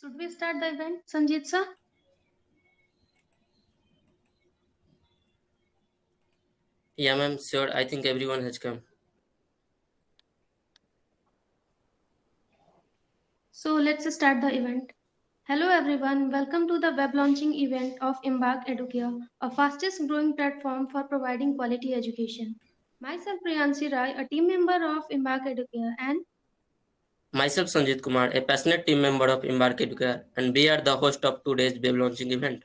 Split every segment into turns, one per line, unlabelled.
Should we start the event, Sanjeet sir?
Yeah, ma'am, sure. I think everyone has come.
So let's start the event. Hello everyone, welcome to the web launching event of Embark Educare, a fastest growing platform for providing quality education. Myself Priyansi Rai, a team member of Embark Educare, and
Myself, Sanjit Kumar, a passionate team member of Embark Educare, and we are the host of today's web launching event.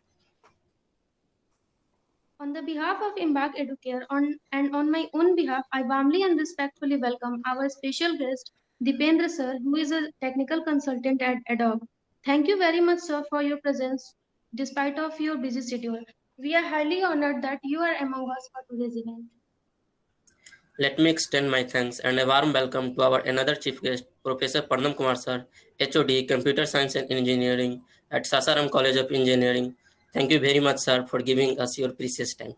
on the behalf of Embark Educare and on my own behalf, I warmly and respectfully welcome our special guest, Dipendra sir, who is a technical consultant at Adobe. Thank you very much, sir, for your presence despite of your busy schedule. We are highly honored that you are among us for today's event.
Let me extend my thanks and a warm welcome to our another chief guest, Professor Parnam Kumar sir, HOD, Computer Science and Engineering at Sasaram College of Engineering. Thank you very much, sir, for giving us your precious time.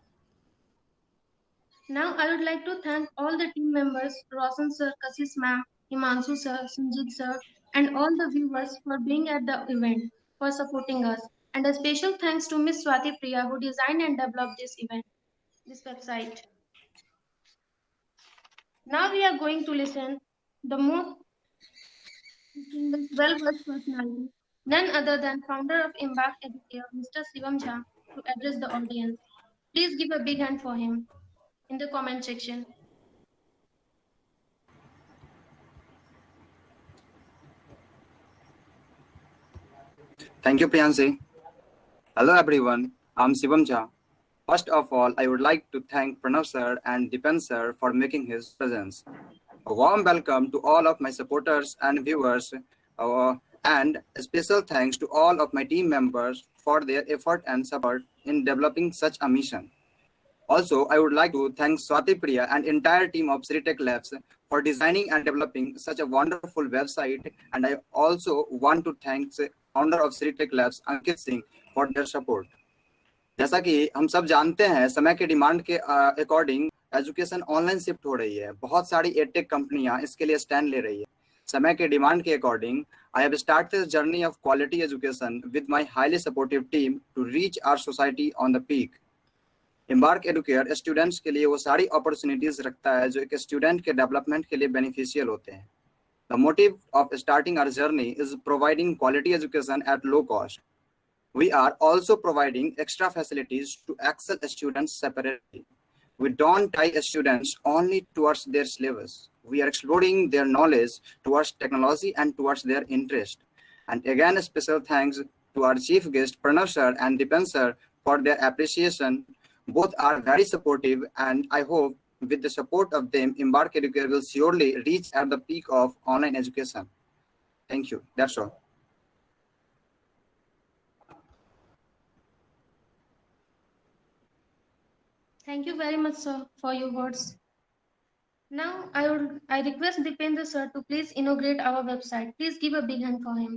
Now, I would like to thank all the team members, Roshan sir, Kasis ma'am, Himanshu sir, Sanjit sir, and all the viewers for being at the event, for supporting us. And a special thanks to Miss Swati Priya who designed and developed this event, this website. Now we are going to listen the most distinguished, well-versed personality, none other than founder of Embark Educare, Mr. Shivam Jha, to address the audience. Please give a big hand for him in the comment section.
Thank you, Priyansi. Hello, everyone. I'm Shivam Jha. First of all, I would like to thank Pranav sir and Dipen sir for making his presence. A warm welcome to all of my supporters and viewers, and a special thanks to all of my team members for their effort and support in developing such a mission. Also, I would like to thank Swati Priya and entire team of Tech Labs for designing and developing such a wonderful website. And I also want to thank the founder of Tech Labs, Ankit Singh, for their support. जैसा कि हम सब जानते हैं, समय के demand के according education online shift हो रही है। बहुत सारी एडटेक कंपनियां इसके लिए स्टैंड ले रही है। समय के डिमांड के according I have start this journey of quality education with my highly supportive team to reach our society on the peak. Embark Educare students के लिए वो सारी अपॉर्चुनिटीज रखता है जो एक स्टूडेंट के डेवलपमेंट के लिए बेनिफिशियल होते हैं। The motive of starting our journey is providing quality education at low cost. We are also providing extra facilities to excel students separately. We don't tie students only towards their syllabus. We are exploring their knowledge towards technology and towards their interest. And again, a special thanks to our chief guest, Pranav sir and Dipen sir, for their appreciation. Both are very supportive, and I hope with the support of them, Embark Educare will surely reach at the peak of online education. Thank you. That's all.
Thank you very much, sir, for your words. Now, I request Dipendra sir to please inaugurate our website. Please give a big hand for him.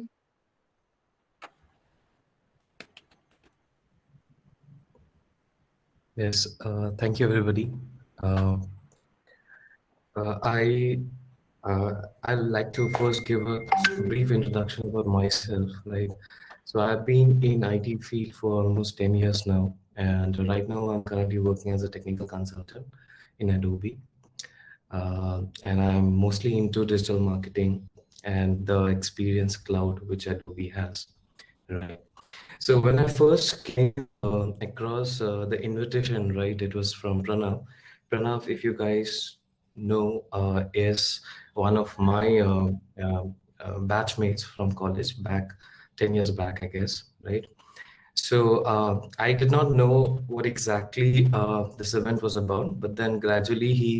Yes, thank you, everybody. Uh, I I'd like to first give a brief introduction about myself. So I've been in IT field for almost 10 years now, and right now I'm currently working as a technical consultant in Adobe, and I'm mostly into digital marketing and the Experience Cloud which Adobe has. Right. So when I first came across the invitation, right, it was from Pranav. Pranav, if you guys know, is one of my batchmates from college back 10 years back, I guess, right? So I did not know what exactly this event was about, but then gradually he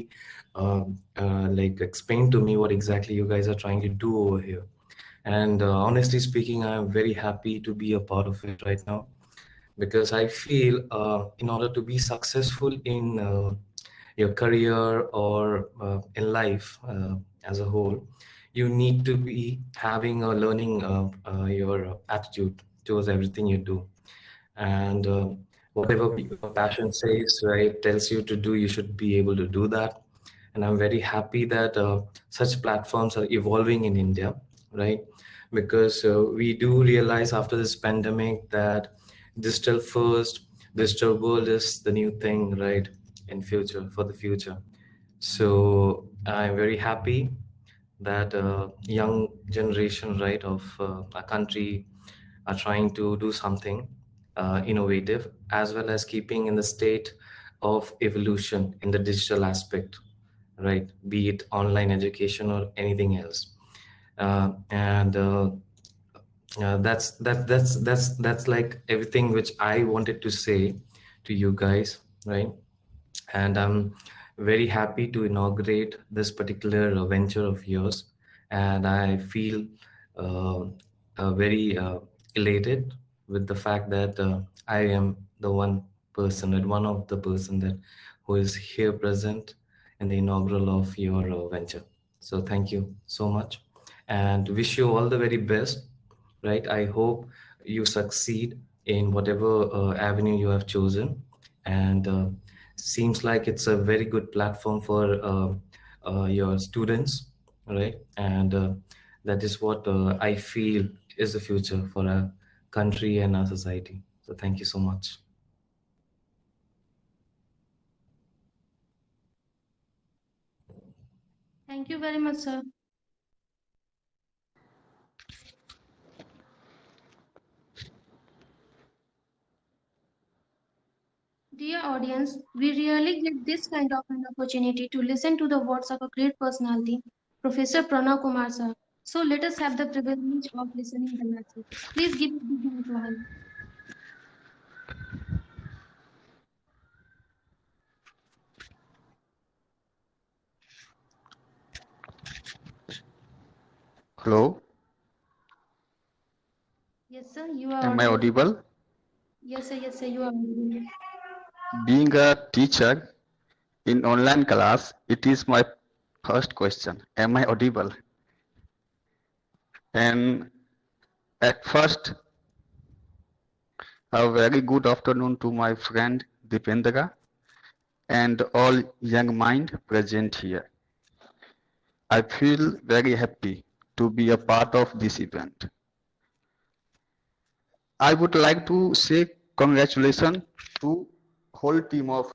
explained to me what exactly you guys are trying to do over here. And honestly speaking, I'm very happy to be a part of it right now, because I feel in order to be successful in your career or in life as a whole, you need to be having a learning your attitude towards everything you do. And whatever your passion says, right, tells you to do, you should be able to do that. And I'm very happy that such platforms are evolving in India, right? Because we do realize after this pandemic that digital first, digital world is the new thing, right? In future, for the future. So I'm very happy that young generation, right, of our country are trying to do something innovative, as well as keeping in the state of evolution in the digital aspect, right? Be it online education or anything else. And that's like everything which I wanted to say to you guys, right? And I'm very happy to inaugurate this particular venture of yours, and I feel uh, very elated with the fact that I am the one of the person that who is here present in the inaugural of your venture. So thank you so much, and wish you all the very best, right? I hope you succeed in whatever avenue you have chosen, and seems like it's a very good platform for your students, right? And that is what I feel is the future for our country and our society. So thank you so much.
Thank you very much, sir. Dear audience, we really get this kind of an opportunity to listen to the words of a great personality, Professor Pranav Kumar sir. So let us have the privilege of listening the message. Please give a big hand to him.
Hello,
Yes, sir, you are
am I audible?
Yes, sir, you are audible.
Being a teacher in online class, it is my first question. Am I audible? And at first, a very good afternoon to my friend Dipendra and all young mind present here. I feel very happy to be a part of this event. I would like to say congratulations to whole team of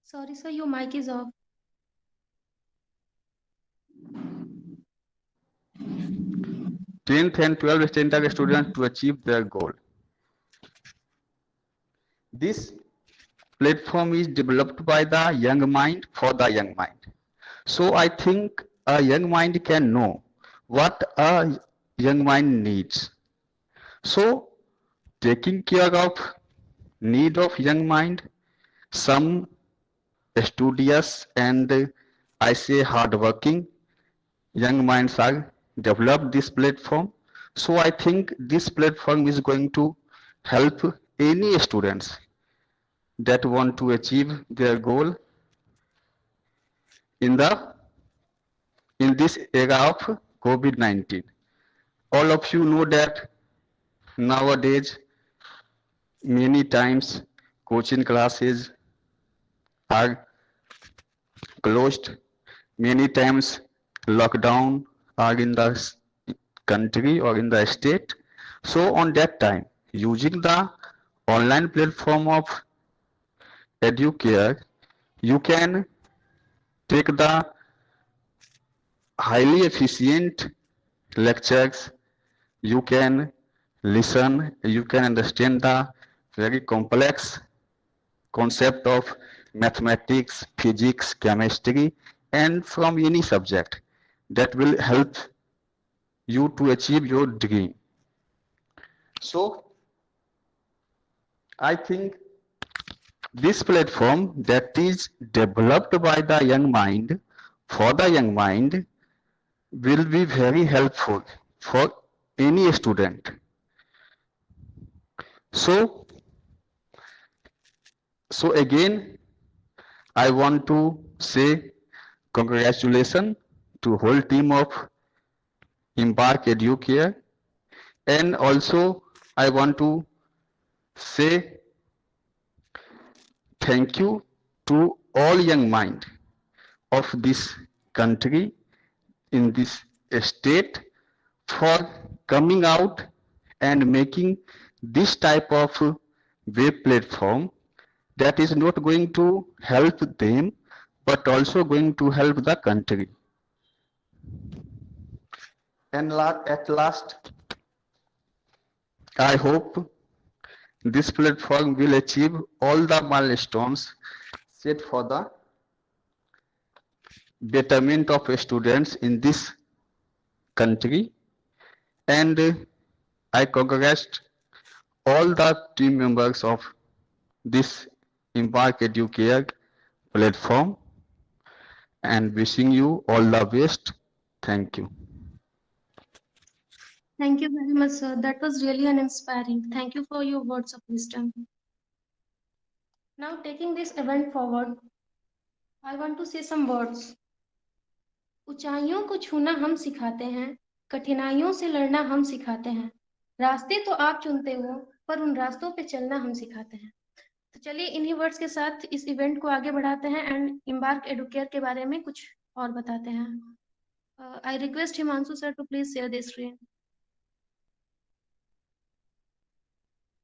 Sorry, sir, your mic is off.
10th and 12th standard students to achieve their goal. This platform is developed by the young mind for the young mind. So I think a young mind can know what a young mind needs. So taking care of need of young mind, some studious and I say hardworking young minds are developed this platform. So I think this platform is going to help any students that want to achieve their goal in this era of COVID-19. All of you know that nowadays many times coaching classes are closed. Many times lockdown are in the country or in the state. So on that time, using the online platform of Educare, you can take the highly efficient lectures, you can listen, you can understand the very complex concept of mathematics, physics, chemistry, and from any subject that will help you to achieve your dream. So I think this platform that is developed by the young mind for the young mind will be very helpful for any student. So again, I want to say congratulations to whole team of Embark Educare, and also I want to say thank you to all young mind of this country in this state for coming out and making this type of web platform that is not going to help them but also going to help the country. And at last, I hope this platform will achieve all the milestones set for the betterment of students in this country. And I congratulate all the team members of this Embark Educare platform and wishing you all the best. Thank you.
Thank you very much, sir. That was really an inspiring. Thank you for your words of wisdom. Now, taking this event forward, I want to say some words. ऊंचाइयों को छूना हम सिखाते हैं, कठिनाइयों से लड़ना हम सिखाते हैं, रास्ते तो आप चुनते हो पर उन रास्तों पे चलना हम सिखाते हैं। तो चलिए इन्हीं वर्ड्स के साथ इस इवेंट को आगे बढ़ाते हैं एंड एम्बार्क एडुकेयर के बारे में कुछ और बताते हैं। I request Himanshu sir to please share the screen.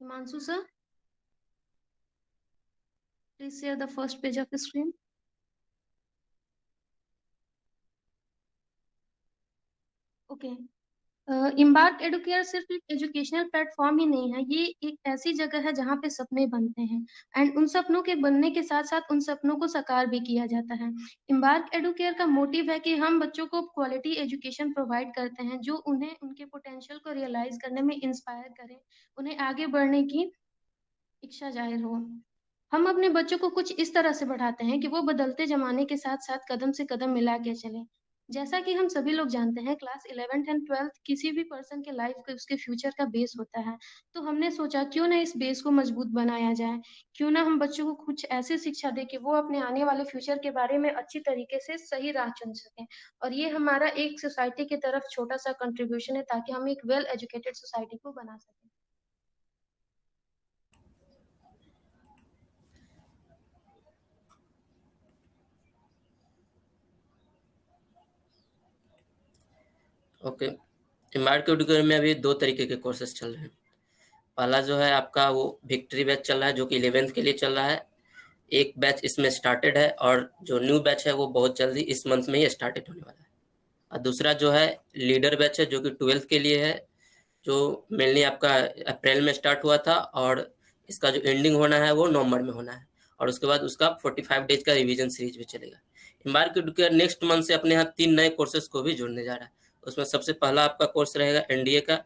Himanshu sir, please share the first page of the screen. Okay, Embark Educare सिर्फ एक एजुकेशनल प्लेटफॉर्म ही नहीं है, ये एक ऐसी जगह है जहाँ पे सपने बनते हैं एंड उन सपनों के बनने के साथ साथ उन सपनों को साकार भी किया जाता है। एम्बार्क एडुकेयर का मोटिव है कि हम बच्चों को क्वालिटी एजुकेशन प्रोवाइड करते हैं जो उन्हें उनके पोटेंशियल को रियलाइज करने में इंस्पायर करें, उन्हें आगे बढ़ने की इच्छा जाहिर हो। हम अपने बच्चों को कुछ इस तरह से बढ़ाते हैं कि वो बदलते जमाने के साथ साथ कदम से कदम मिला के चले। जैसा कि हम सभी लोग जानते हैं, क्लास 11th एंड 12th किसी भी पर्सन के लाइफ के उसके फ्यूचर का बेस होता है। तो हमने सोचा क्यों ना इस बेस को मजबूत बनाया जाए, क्यों ना हम बच्चों को कुछ ऐसी शिक्षा दें कि वो अपने आने वाले फ्यूचर के बारे में अच्छी तरीके से सही राह चुन सकें। और ये हमारा एक सोसाइटी की तरफ छोटा सा कंट्रीब्यूशन है ताकि हम एक वेल एजुकेटेड सोसाइटी को बना सकें।
ओके, एम्बार्क एडुकेयर में अभी 2 तरीके के कोर्सेज चल रहे हैं। पहला जो है आपका वो विक्ट्री बैच चल रहा है जो कि 11th के लिए चल रहा है। एक बैच इसमें स्टार्टेड है और जो न्यू बैच है वो बहुत जल्दी इस मंथ में ही स्टार्टेड होने वाला है। और दूसरा जो है लीडर बैच है जो कि 12th के लिए है, जो मेनली आपका अप्रैल में स्टार्ट हुआ था और इसका जो एंडिंग होना है वो नवंबर में होना है और उसके बाद उसका 45 डेज का रिवीजन सीरीज भी चलेगा। एम्बार्क एडुकेयर नेक्स्ट मंथ से अपने यहाँ 3 नए कोर्सेज को भी जोड़ने जा रहा है। उसमें सबसे पहला आपका कोर्स रहेगा एनडीए का,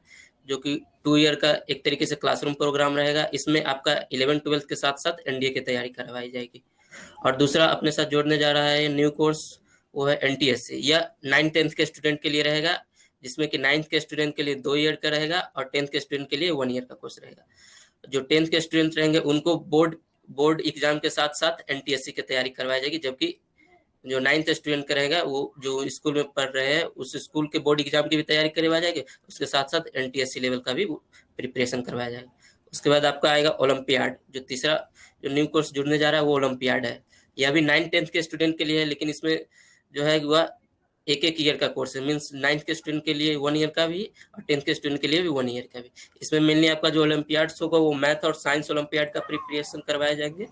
जो कि 2 ईयर का एक तरीके से क्लासरूम प्रोग्राम रहेगा। इसमें आपका 11th-12th के साथ साथ एनडीए की तैयारी करवाई जाएगी। और दूसरा अपने साथ जोड़ने जा रहा है न्यू कोर्स, वो है एनटीएससी। यह 9th-10th के स्टूडेंट के लिए रहेगा, जिसमें कि 9th के स्टूडेंट के लिए 2 ईयर का रहेगा और 10th के स्टूडेंट के लिए 1 ईयर का कोर्स रहेगा। जो 10th के स्टूडेंट रहेंगे उनको बोर्ड एग्जाम के साथ साथ एनटीएससी की तैयारी करवाई जाएगी, जबकि जो 9th स्टूडेंट का रहेगा वो जो स्कूल में पढ़ रहे हैं उस स्कूल के बोर्ड एग्जाम की भी तैयारी करवाई जाएगी, उसके साथ साथ एनटीएससी लेवल का भी प्रिपरेशन करवाया जाएगा। उसके बाद आपका आएगा ओलंपियाड, जो तीसरा जो न्यू कोर्स जुड़ने जा रहा है वो ओलंपियाड है। यह भी 9th-10th के स्टूडेंट के लिए है, लेकिन इसमें जो है वह एक ईयर का कोर्स है। मीन्स 9th के स्टूडेंट के लिए 1 ईयर का भी और 10th के स्टूडेंट के लिए भी 1 ईयर का भी। इसमें मेनली आपका जो ओलंपियाड्स होगा वो मैथ और साइंस ओलंपियाड का प्रिपरेशन करवाए जाएंगे।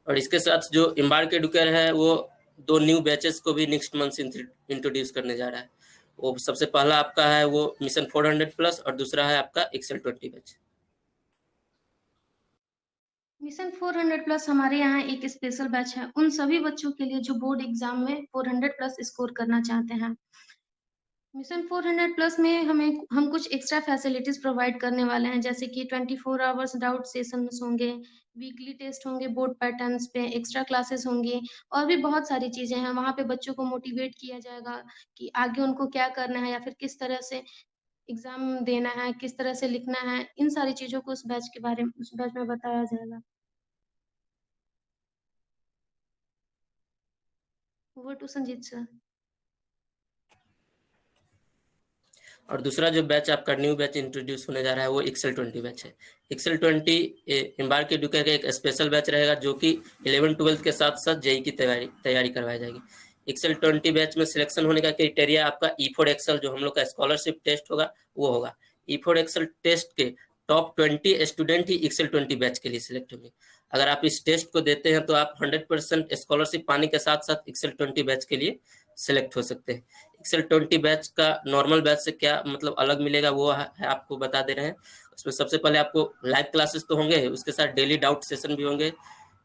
और इसके साथ जो एम्बार्क एडुकेयर है वो 2 न्यू बैचेस को भी नेक्स्ट मंथ इंट्रोड्यूस करने जा रहा है। वो सबसे पहला आपका है वो मिशन 400+ और दूसरा है आपका एक्सेल 20 बैच।
मिशन 400+ हमारे यहाँ एक स्पेशल बैच है उन सभी बच्चों के लिए जो बोर्ड एग्जाम में 400+ स्कोर करना चाहते हैं। मिशन 400+ में हम कुछ एक्स्ट्रा फैसिलिटीज प्रोवाइड करने वाले हैं, जैसे कि 24 आवर्स डाउट सेशंस होंगे, वीकली टेस्ट होंगे बोर्ड पैटर्न्स पे, एक्स्ट्रा क्लासेस होंगी और भी बहुत सारी चीजें हैं। वहाँ पे बच्चों को मोटिवेट किया जाएगा कि आगे उनको क्या करना है या फिर किस तरह से एग्जाम देना है, किस तरह से लिखना है। इन सारी चीजों को उस बैच में बताया जाएगा। Over to Sanjeet sir.
और दूसरा जो बैच आपका न्यू बैच इंट्रोड्यूस होने जा रहा है वो एक्सेल 20 बैच है। एक्सेल 20 एम्बार्क एडुकेयर का एक स्पेशल बैच रहेगा जो कि 11-12 के साथ साथ जेई की तैयारी करवाई जाएगी। एक्सेल 20 बैच में सिलेक्शन होने का क्राइटेरिया आपका E4 एक्सेल जो हम लोग का स्कॉलरशिप टेस्ट होगा वो होगा। E4 एक्सेल टेस्ट के टॉप 20 स्टूडेंट ही एक्सेल 20 बैच के लिए सिलेक्ट होंगे। अगर आप इस टेस्ट को देते हैं तो आप 100% स्कॉलरशिप पाने के साथ साथ एक्सेल 20 बैच के लिए सिलेक्ट हो सकते हैं। एक्सेल 20 बैच का नॉर्मल बैच से क्या मतलब अलग मिलेगा वो है आपको बता दे रहे हैं। उसमें सबसे पहले आपको लाइव क्लासेस तो होंगे, उसके साथ डेली डाउट सेशन भी होंगे,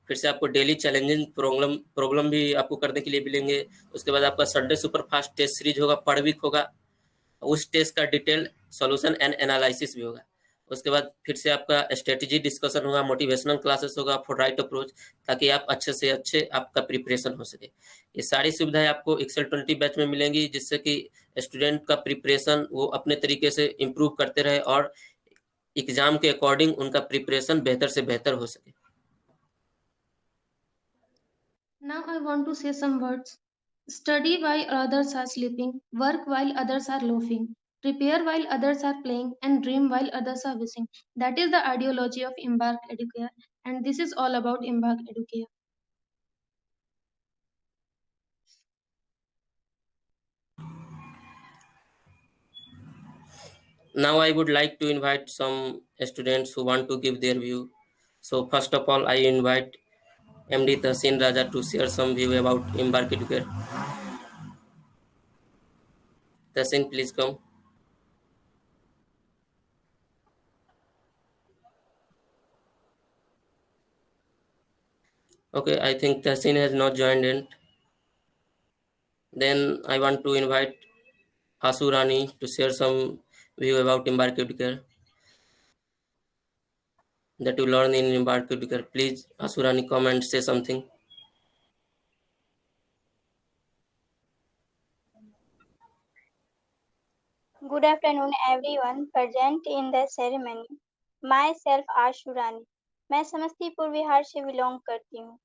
फिर से आपको डेली चैलेंजिंग प्रॉब्लम भी आपको करने के लिए मिलेंगे। उसके बाद आपका Sunday super fast test series होगा, पर वीक होगा, उस टेस्ट का डिटेल सॉल्यूशन एंड एनालिसिस भी होगा। उसके बाद फिर से आपका स्ट्रेटेजी डिस्कशन होगा, मोटिवेशनल क्लासेस होगा फॉर राइट अप्रोच, ताकि आप अच्छे से अच्छे आपका प्रिपरेशन हो सके। ये सारी सुविधाएं आपको एक्सेल 20 बैच में मिलेंगी जिससे कि स्टूडेंट का प्रिपरेशन वो अपने तरीके से इम्प्रूव करते रहे और एग्जाम के अकॉर्डिंग उनका प्रिपरेशन बेहतर से बेहतर हो सके।
Now I want to say some words. Study while others are sleeping, work while others are loafing, prepare while others are playing, and dream while others are wishing. That is the ideology of Embark Educare, and this is all about Embark Educare.
Now I would like to invite some students who want to give their view. So first of all, I invite MD Tahsin Raja to share some view about Embark Educare. Tahsin, please come. Okay, I think Tahsin has not joined in. Then I want to invite Asu Rani to share some view about Embark Educare that you learn in Embark Educare. Please, Asu Rani, come and say something.
Good afternoon everyone present in the ceremony. Myself Ashurani. मैं समस्तीपुर बिहार से belong करती हूँ.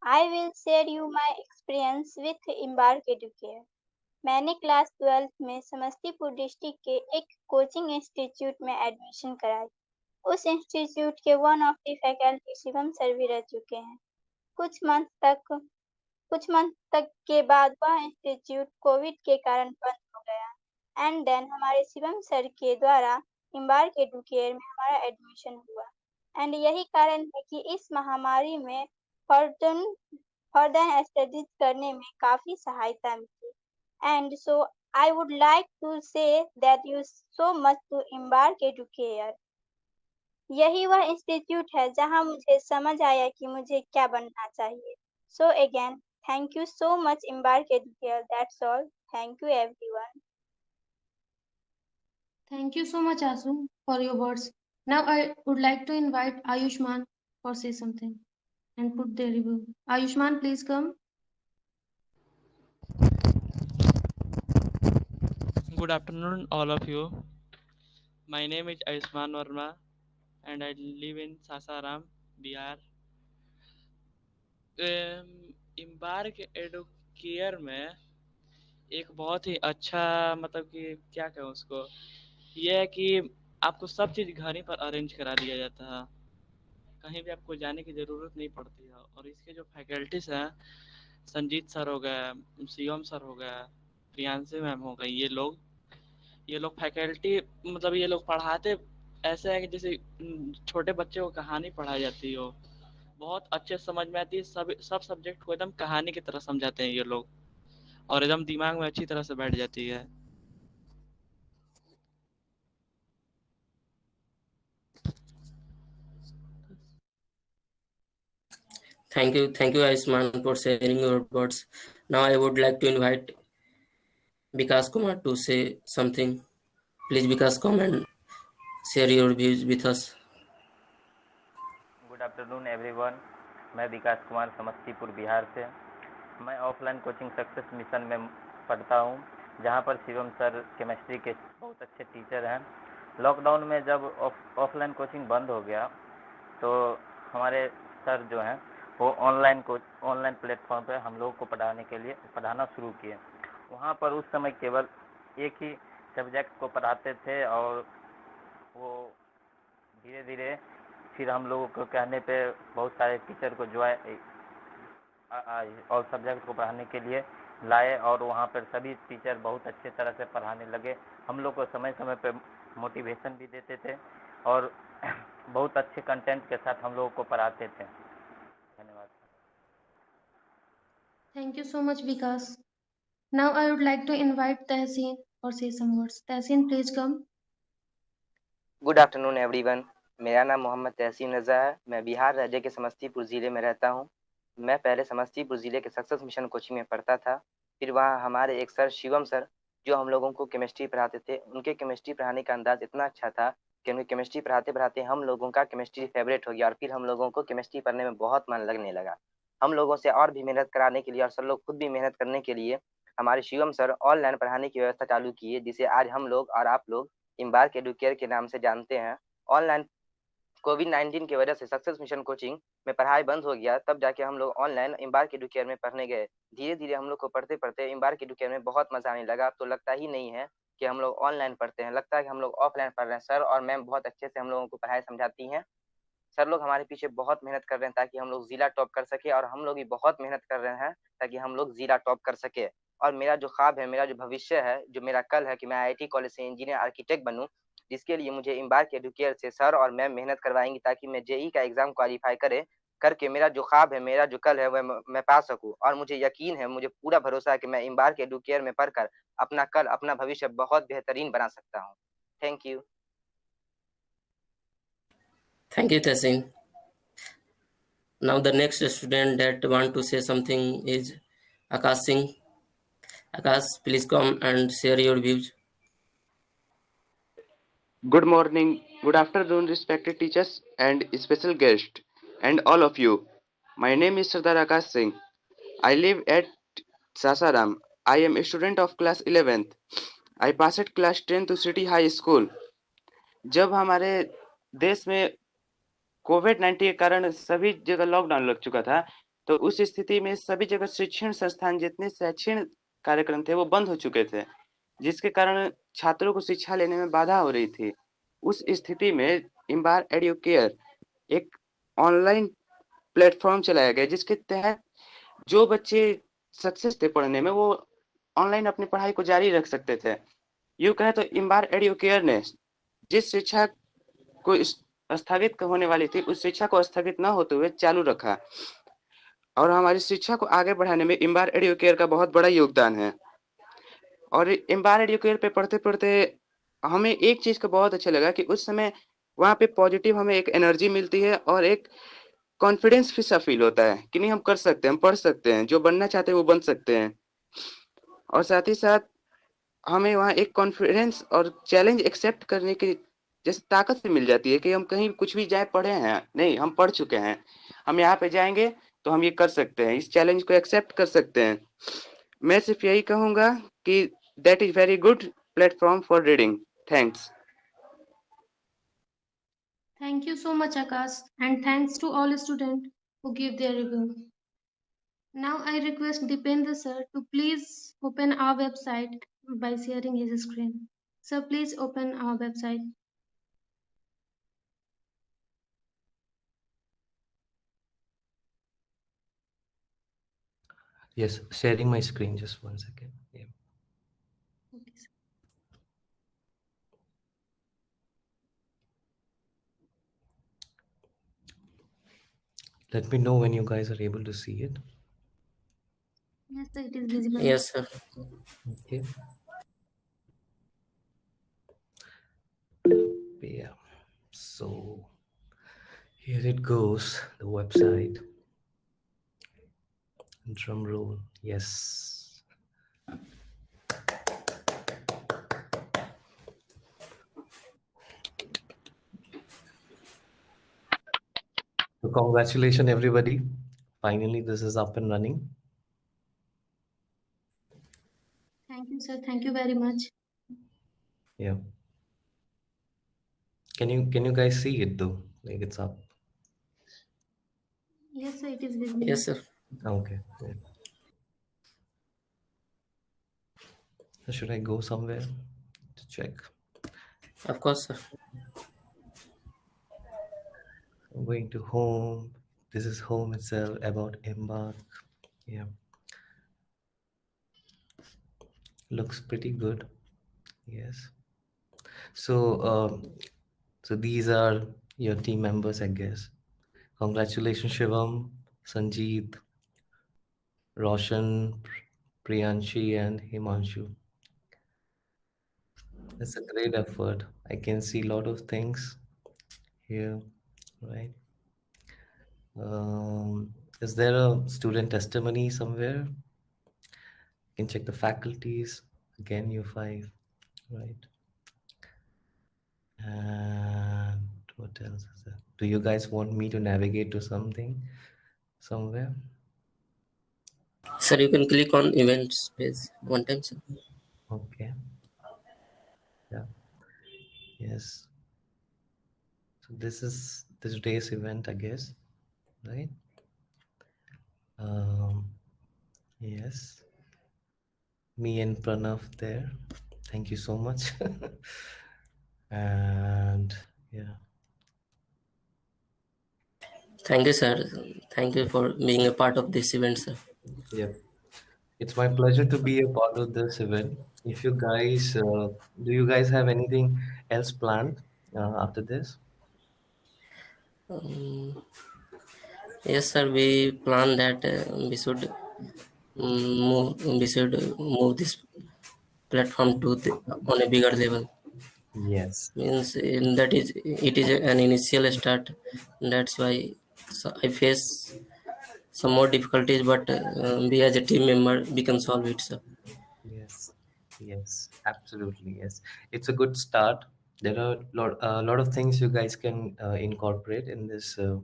I will share you my experience with Embark Educare. मैंने class 12th में Samastipur district के एक coaching institute में admission कराई. उस इंस्टीट्यूट के one of the faculty Shivam sir भी रह चुके हैं. कुछ मंथ तक के बाद वह इंस्टीट्यूट कोविड के कारण बंद हो गया. एंड देन हमारे शिवम सर के द्वारा एम्बार्क एडुकेयर में हमारा एडमिशन हुआ. एंड यही कारण है कि इस महामारी में फर्दर स्टडीज करने में काफी सहायता मिली. And so I would like to say that you so much to Embark Educare. यही वह इंस्टीट्यूट है जहां मुझे समझ आया कि मुझे क्या बनना चाहिए. So again thank you so much embark Educare. That's all. Thank you everyone.
Thank you so much, Asu, for your words. Now I would like to invite Ayushman for say something and put their review. Ayushman, please come.
Good afternoon, all of you. My name is Ayushman Verma and I live in Sasaram, Bihar. Embark Educare में एक बहुत ही अच्छा मतलब कि क्या कहूँ उसको, ये है कि आपको सब चीज़ घर ही पर अरेंज करा दिया जाता है, कहीं भी आपको जाने की ज़रूरत नहीं पड़ती है. और इसके जो फैकल्टीज़ हैं, संजीत सर हो गए, शिवम सर हो गए, प्रियांशी मैम हो गई, ये लोग फैकल्टी मतलब ये लोग पढ़ाते ऐसे है कि जैसे छोटे बच्चे को कहानी पढ़ाई जाती हो. बहुत अच्छे समझ में आती है. सब सब्जेक्ट को एकदम कहानी की तरह समझाते हैं ये लोग और एकदम दिमाग में अच्छी तरह से बैठ जाती है.
Thank you, Ayushman, for sharing your words. Now I would like to invite Vikas Kumar to say something. Please, Vikas, come and share your views with us.
Good afternoon everyone. मैं विकास कुमार समस्तीपुर बिहार से. मैं ऑफलाइन कोचिंग सक्सेस मिशन में पढ़ता हूं, जहां पर Shivam sir chemistry के बहुत अच्छे टीचर हैं. लॉकडाउन में जब ऑफलाइन कोचिंग बंद हो गया तो हमारे सर जो हैं वो ऑनलाइन प्लेटफॉर्म पर हम लोगों को पढ़ाना शुरू किए. वहां पर उस समय केवल एक ही सब्जेक्ट को पढ़ाते थे, और वो धीरे धीरे फिर हम लोगों को कहने पे बहुत सारे टीचर को और सब्जेक्ट को पढ़ाने के लिए लाए, और वहाँ पर सभी टीचर बहुत अच्छे तरह से पढ़ाने लगे। हम लोग को समय समय पे मोटिवेशन भी देते थे, और बहुत अच्छे कंटेंट के साथ हम लोगों को पढ़ाते थे। धन्यवाद।
Thank you so much, Vikas. Now I would like to invite Tehseen or say some words. Tehseen, please come.
Good afternoon everyone. मेरा नाम मोहम्मद तहसीन रज़ा है। मैं बिहार राज्य के समस्तीपुर ज़िले में रहता हूँ। मैं पहले समस्तीपुर ज़िले के सक्सेस मिशन कोचिंग में पढ़ता था। फिर वहाँ हमारे एक सर शिवम सर जो हम लोगों को केमिस्ट्री पढ़ाते थे, उनके केमिस्ट्री पढ़ाने का अंदाज़ इतना अच्छा था कि उनकी केमिस्ट्री पढ़ाते पढ़ाते हम लोगों का केमिस्ट्री फेवरेट हो गया, और फिर हम लोगों को केमिस्ट्री पढ़ने में बहुत मन लगने लगा। हम लोगों से और भी मेहनत कराने के लिए और सर लोग खुद भी मेहनत करने के लिए हमारे शिवम सर ऑनलाइन पढ़ाने की व्यवस्था चालू किए, जिसे आज हम लोग और आप लोग इम्बार्क एडुकेयर के नाम से जानते हैं। ऑनलाइन कोविड-19 की वजह से सक्सेस मिशन कोचिंग में पढ़ाई बंद हो गया, तब जाके हम लोग ऑनलाइन इम्बार्क एडुकेयर में पढ़ने गए। धीरे धीरे हम लोग को पढ़ते पढ़ते इम्बार्क एडुकेयर में बहुत मजा आने लगा। अब तो लगता ही नहीं है कि हम लोग ऑनलाइन पढ़ते हैं, लगता है कि हम लोग ऑफलाइन पढ़ रहे हैं। सर और मैम बहुत अच्छे से हम लोगों को पढ़ाई समझाती हैं। सर लोग हमारे पीछे बहुत मेहनत कर रहे हैं ताकि हम लोग जिला टॉप कर सके, और हम लोग भी बहुत मेहनत कर रहे हैं ताकि हम लोग जिला टॉप कर सके। और मेरा जो ख्वाब है, मेरा जो भविष्य है, जो मेरा कल है कि मैं IIT कॉलेज से इंजीनियर आर्किटेक्ट बनूं, जिसके लिए मुझे इम्बार्क एडुकेयर से सर और मैम मेहनत करवाएंगी ताकि मैं JEE का एग्जाम क्वालिफाई करके मेरा जो ख्वाब है, मेरा जो कल है, वह मैं पा सकूं। और मुझे यकीन है, मुझे पूरा भरोसा है कि मैं इम्बार्क एडुकेयर में पढ़कर अपना कल, अपना भविष्य बहुत बेहतरीन बना सकता हूँ। Thank you.
Thank you, Tehseen. Now the next student that want to say something is Akash Singh. Akash, please come and share your views.
Good morning, good afternoon, respected teachers and special guests, and all of you. My name is Sardar Akash Singh. I live at Sasaram. I am a student of class 11th. I passed class 10 to City High School. जब हमारे देश में कोविड-19 के कारण सभी जगह lockdown लग चुका था, तो उस स्थिति में सभी जगह शिक्षण संस्थान, जितने शैक्षणिक कार्यक्रम थे, वो बंद हो चुके थे, जिसके कारण छात्रों को शिक्षा लेने में बाधा हो रही थी। उस स्थिति में इम्बार्क एडुकेयर एक ऑनलाइन प्लेटफॉर्म चलाया गया, जिसके तहत जो बच्चे सक्सेस थे पढ़ने में, वो ऑनलाइन अपनी पढ़ाई को जारी रख सकते थे। यूँ कहें तो इम्बार्क एडुकेयर ने जिस शिक्षा को स्थगित होने वाली थी, उस शिक्षा को स्थगित न होते हुए चालू रखा, और हमारी शिक्षा को आगे बढ़ाने में इम्बार्क एडुकेयर का बहुत बड़ा योगदान है। और इम्बार्क एडुकेयर पे पढ़ते पढ़ते हमें एक चीज़ का बहुत अच्छा लगा कि उस समय वहाँ पे पॉजिटिव हमें एक एनर्जी मिलती है, और एक कॉन्फिडेंस भी सा फील होता है कि नहीं, हम कर सकते हैं, हम पढ़ सकते हैं, जो बनना चाहते हैं वो बन सकते हैं। और साथ ही साथ हमें वहाँ एक कॉन्फिडेंस और चैलेंज एक्सेप्ट करने की जैसे ताकत से मिल जाती है कि हम कहीं कुछ भी जाए, पढ़े हैं नहीं, हम पढ़ चुके हैं, हम यहाँ पे जाएंगे तो हम ये कर सकते हैं, इस चैलेंज को एक्सेप्ट कर सकते हैं। मैं सिर्फ यही कहूँगा कि that is very good platform for reading. Thanks.
Thank you so much, Akash, and thanks to all students who give their review. Now I request Dipendra sir to please open our website by sharing his screen. Sir, please open our website.
Yes, sharing my screen, just 1 second. Yeah.
Okay, sir.
Let me know when you guys are able to see it.
Yes, sir, it is visible.
Yes, sir.
Okay. Yeah. So here it goes, the website. Drum roll. Yes. So congratulations, everybody. Finally, this is up and running.
Thank you, sir. Thank you very much.
Yeah. Can you guys see it though? Like it's up.
Yes, sir, it is visible.
Yes, sir.
Okay. Yeah. So should I go somewhere? check.
Of course, sir.
I'm going to home. This is home itself, about Embark. Yeah, looks pretty good. Yes. So, so these are your team members, I guess. Congratulations, Shivam, Sanjeet, Roshan, Priyanshi, and Himanshu. It's a great effort. I can see a lot of things here, right? Is there a student testimony somewhere? You can check the faculties. Again, U5, right? And what else is there? Do you guys want me to navigate to something somewhere?
Sir, you can click on events page one time, sir.
Okay. Yeah. Yes. So this is this day's event, I guess, right? Yes. Me and Pranav there. Thank you so much. And yeah.
Thank you, sir. Thank you for being a part of this event, sir.
Yep. It's my pleasure to be a part of this event. If you guys, do you guys have anything else planned after this?
Yes, sir. We plan that we should move this platform to on a bigger level.
Yes.
Means that is it is an initial start. That's why I face some more difficulties, but we as a team member we can solve it, sir.
Yes. Yes. Absolutely. Yes. It's a good start. There are a lot of things you guys can incorporate in this uh,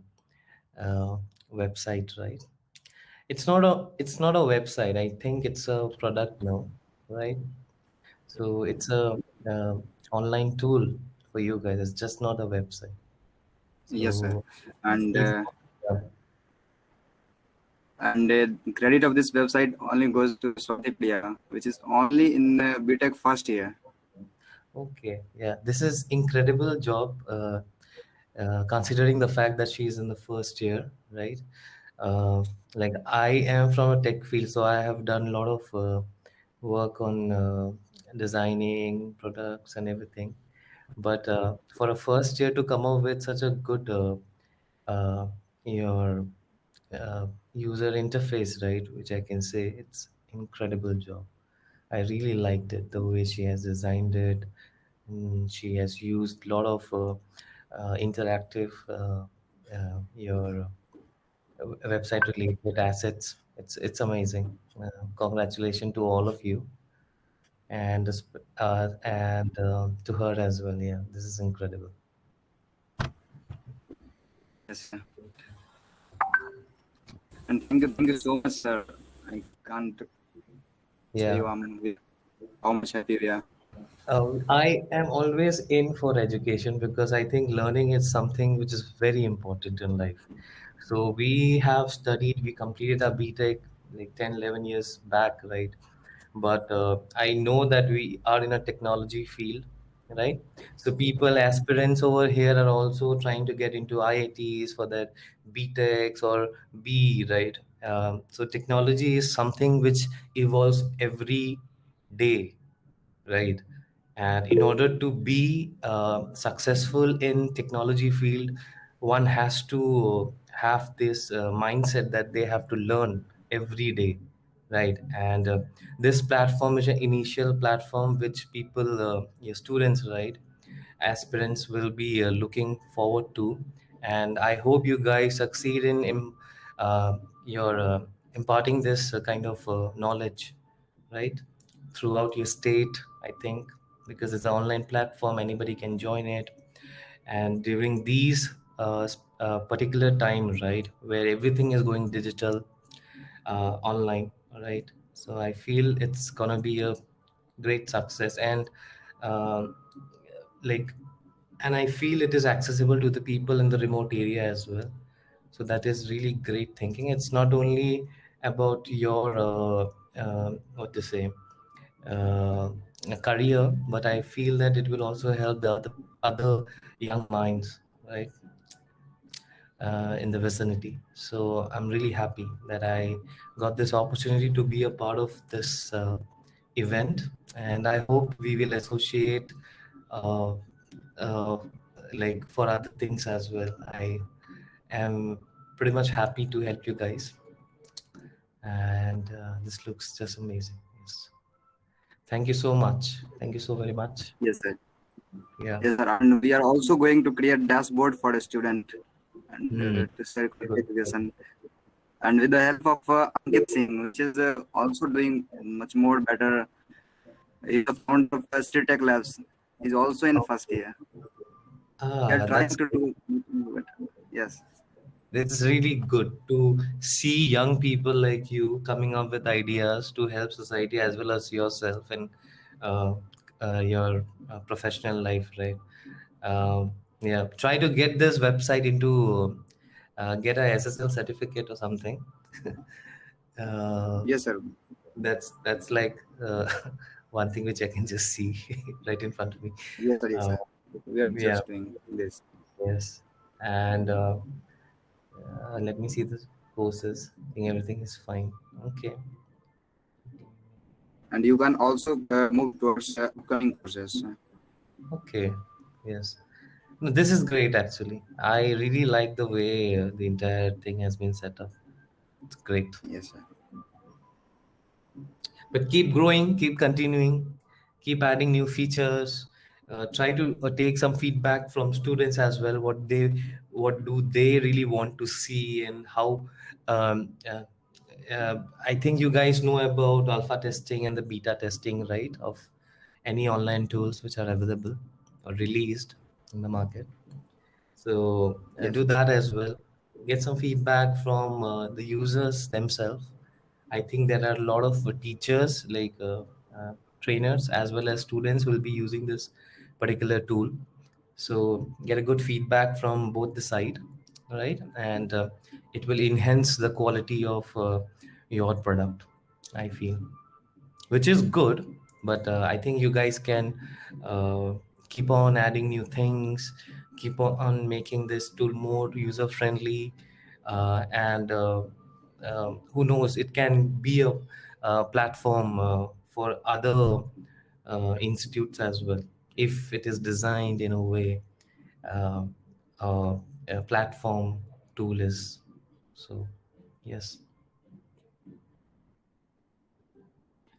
website, right? It's not a website. I think it's a product now, right? So it's a uh, online tool for you guys. It's just not a website.
Yes, sir.
So
And
please,
uh,
yeah.
and credit of this website only goes to Swati Priya, which is only in BTech first year.
Okay, yeah, this is incredible job. Considering the fact that she's in the first year, right? Like I am from a tech field, so I have done a lot of work on designing products and everything. But for a first year to come up with such a good uh, your user interface, right? Which I can say it's incredible job. I really liked it, the way she has designed it. She has used a lot of interactive your website related assets. It's amazing. Congratulations to all of you, and to her as well. Yeah, this is incredible.
Yes, sir. And thank you so much, sir. I can't say
Yeah.
how much happy we are.
I am always in for education because I think learning is something which is very important in life. So we have studied, we completed our BTech like 10, 11 years back, right? But I know that we are in a technology field, right? So people, aspirants over here are also trying to get into IITs for that BTechs or B, right? So technology is something which evolves every day, right? And in order to be successful in technology field, one has to have this mindset that they have to learn every day, right? And this platform is an initial platform which people, your students, right, aspirants will be looking forward to. And I hope you guys succeed in your imparting this kind of knowledge, right, throughout your state. I think because it's an online platform, anybody can join it. And during these particular times, right, where everything is going digital, online, right? So I feel it's gonna be a great success. And um like and I feel it is accessible to the people in the remote area as well. So that is really great thinking. It's not only about your what to say, a career, but I feel that it will also help the other young minds, right, in the vicinity. So I'm really happy that I got this opportunity to be a part of this event, and I hope we will associate uh, uh, like for other things as well. I am pretty much happy to help you guys, and this looks just amazing. Yes. Thank you so much. Thank you so very much.
Yes, sir.
Yeah.
Yes, sir. And we are also going to create dashboard for a student and to share
Good.
education. And with the help of Ankit Singh, which is also doing much more better. He's the founder of Street Tech Labs. He's also in first year. We are trying
That's
to do better. Yes.
it's really good to see young people like you coming up with ideas to help society as well as yourself and uh, your professional life, right? Yeah, try to get this website into get a SSL certificate or something. uh,
Yes, sir.
that's like one thing which I can just see right in front of me.
Yes, sir. Yes,
Uh,
sir. We are
yeah,
just doing this.
yes, and let me see the courses. I think everything is fine. Okay.
And you can also move towards upcoming courses.
Okay. Yes. No, this is great actually. I really like the way the entire thing has been set up. It's great.
Yes, sir.
But keep growing, keep continuing, keep adding new features. Try to take some feedback from students as well. What do they really want to see, and how um, uh, I think you guys know about alpha testing and the beta testing, right, of any online tools which are available or released in the market. So
Yes.
do that as well. Get some feedback from the users themselves. I think there are a lot of teachers, like trainers, as well as students, will be using this particular tool. So get a good feedback from both the side, right? And it will enhance the quality of your product, I feel, which is good. But I think you guys can keep on adding new things, keep on making this tool more user friendly, and who knows, it can be a platform for other institutes as well, if it is designed in a way uh, a platform tool is. So yes,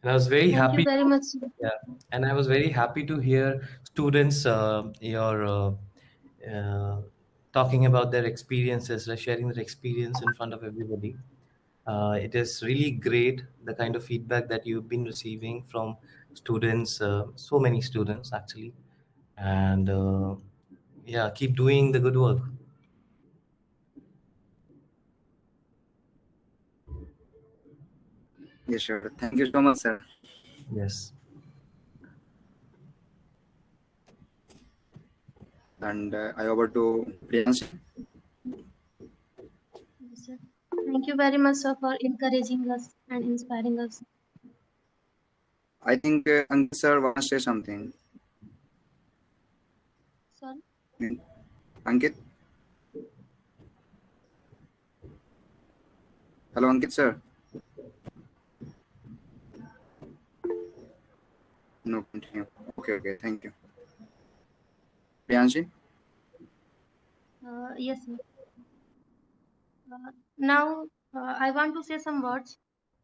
and I was very
Thank you
happy
very
to,
much, sir.
yeah, and I was very happy to hear students your talking about their experiences, like sharing their experience in front of everybody. It is really great the kind of feedback that you've been receiving from students, so many students actually, and yeah, keep doing the good work.
Yes, sure. Thank you so much, sir.
Yes.
And I over to Priyanshi.
Yes, sir. Thank you very much, sir, for encouraging us and inspiring us.
I think Ankit sir wants to say something.
Sorry.
Ankit? Hello, Ankit sir. No, continue. Okay, thank you. Priyanshi?
Yes, sir. Now, I want to say some words.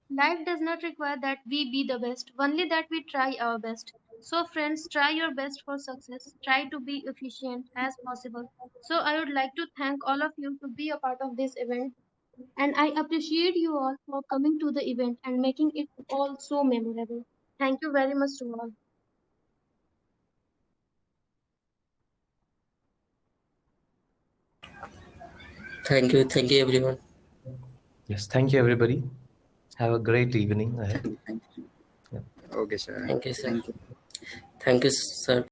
Life does not require that we be the best, only that we try our best. So, friends, try your best for success. Try to be efficient as possible. So, I would like to thank all of you to be a part of this event. And I appreciate you all for coming to the event and making it all so memorable. Thank you very much to all.
Thank you everyone.
Yes, thank you everybody. Have a great evening ahead.
Thank you.
Yeah.
Okay, sir.
Thank you, sir.
Thank you.
Thank you, sir.